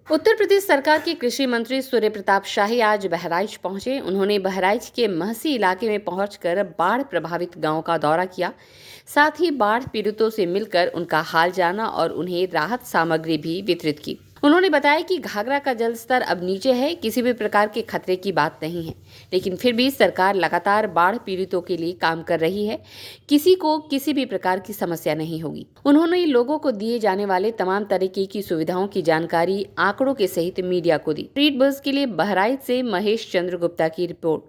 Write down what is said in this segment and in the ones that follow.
उत्तर प्रदेश सरकार के कृषि मंत्री सूर्य प्रताप शाही आज बहराइच पहुंचे। उन्होंने बहराइच के महसी इलाके में पहुंचकर बाढ़ प्रभावित गांव का दौरा किया। साथ ही बाढ़ पीड़ितों से मिलकर उनका हाल जाना और उन्हें राहत सामग्री भी वितरित की। उन्होंने बताया कि घाघरा का जल स्तर अब नीचे है, किसी भी प्रकार के खतरे की बात नहीं है, लेकिन फिर भी सरकार लगातार बाढ़ पीड़ितों के लिए काम कर रही है। किसी को किसी भी प्रकार की समस्या नहीं होगी। उन्होंने लोगों को दिए जाने वाले तमाम तरीके की सुविधाओं की जानकारी आंकड़ों के सहित मीडिया को दी। स्ट्रीट बस के लिए बहराइच से महेश चंद्र गुप्ता की रिपोर्ट।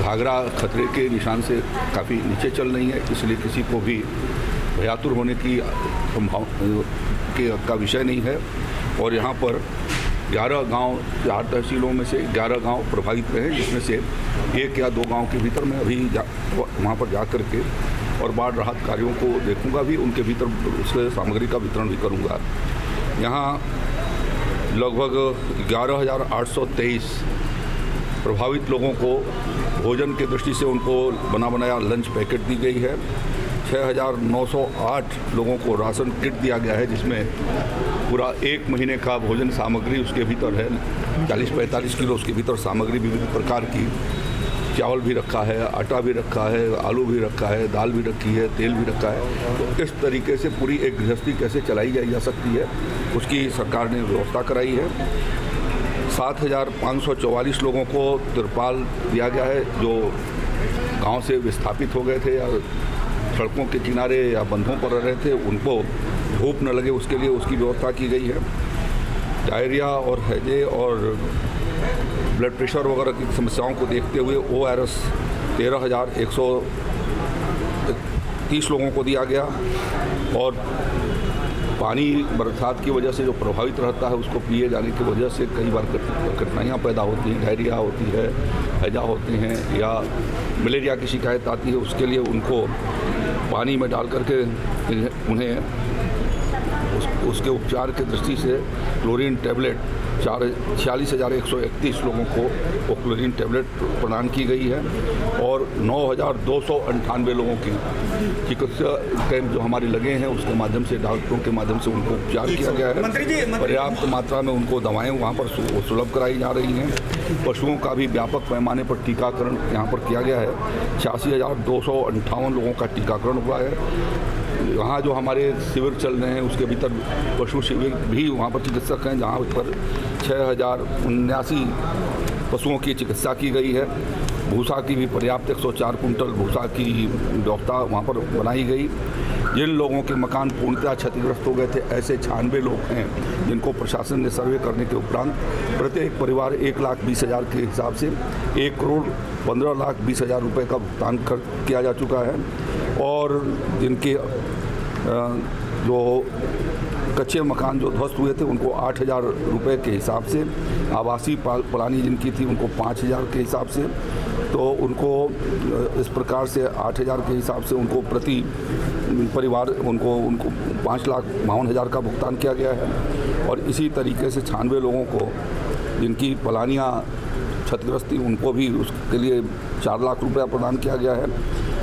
घाघरा खतरे के निशान से काफ़ी नीचे चल रही है, इसलिए किसी को भी भयातुर होने की का विषय नहीं है। और यहाँ पर 11 गांव, 4 तहसीलों में से 11 गांव प्रभावित रहे, जिसमें से 1 या 2 गांव के भीतर मैं अभी वहाँ पर जा कर के और बाढ़ राहत कार्यों को देखूंगा भी, उनके भीतर उसके सामग्री का वितरण भी करूंगा। यहाँ लगभग 11,823 प्रभावित लोगों को भोजन के दृष्टि से उनको बना बनाया लंच पैकेट दी गई है। 6,908 लोगों को राशन किट दिया गया है, जिसमें पूरा 1 महीने का भोजन सामग्री उसके भीतर है। 40-45 किलो उसके भीतर सामग्री विविध प्रकार की, चावल भी रखा है, आटा भी रखा है, आलू भी रखा है, दाल भी रखी है, तेल भी रखा है। तो इस तरीके से पूरी एक गृहस्थी कैसे चलाई जा सकती है, उसकी सरकार ने व्यवस्था कराई है। 7,544 लोगों को तिरपाल दिया गया है, जो गांव से विस्थापित हो गए थे या सड़कों के किनारे या बंधों पर रह रहे थे, उनको धूप न लगे उसके लिए उसकी व्यवस्था की गई है। डायरिया और हैजे और ब्लड प्रेशर वगैरह की समस्याओं को देखते हुए ORS 13,130 लोगों को दिया गया। और पानी बरसात की वजह से जो प्रभावित रहता है, उसको पिए जाने की वजह से कई बार कठिनाइयाँ पैदा होती हैं, डायरिया होती है, हैजा होते हैं या मलेरिया की शिकायत आती है। उसके लिए उनको पानी में डाल करके उन्हें उसके उपचार के दृष्टि से क्लोरीन टैबलेट 46,131 लोगों को वो क्लोरीन टैबलेट प्रदान की गई है। और 9,298 लोगों की चिकित्सा कैंप जो हमारे लगे हैं, उसके माध्यम से, डॉक्टरों के माध्यम से उनको उपचार किया गया है। पर्याप्त मात्रा में उनको दवाएं वहाँ पर सुलभ कराई जा रही हैं। पशुओं का भी व्यापक पैमाने पर टीकाकरण यहाँ पर किया गया है। 86,258 लोगों का टीकाकरण हुआ है। वहाँ जो हमारे शिविर चल रहे हैं, उसके भीतर पशु शिविर भी वहाँ पर चिकित्सक हैं, जहाँ पर 6,079 पशुओं की चिकित्सा की गई है। भूसा की भी पर्याप्त 104 कुंटल भूसा की व्यवस्था वहाँ पर बनाई गई। जिन लोगों के मकान पूर्णतः क्षतिग्रस्त हो गए थे, ऐसे 96 लोग हैं जिनको प्रशासन ने सर्वे करने के उपरांत प्रत्येक परिवार 1,20,000 के हिसाब से 1,15,20,000 रुपये का भुगतान किया जा चुका है। और जिनके जो कच्चे मकान जो ध्वस्त हुए थे, उनको 8,000 रुपये के हिसाब से, आवासीय पुरानी जिनकी थी उनको 5,000 के हिसाब से, तो उनको इस प्रकार से 8,000 के हिसाब से उनको प्रति परिवार उनको 5,52,000 का भुगतान किया गया है। और इसी तरीके से 96 लोगों को जिनकी पलानियाँ क्षतिग्रस्त थी, उनको भी उसके लिए 4 लाख रुपया प्रदान किया गया है।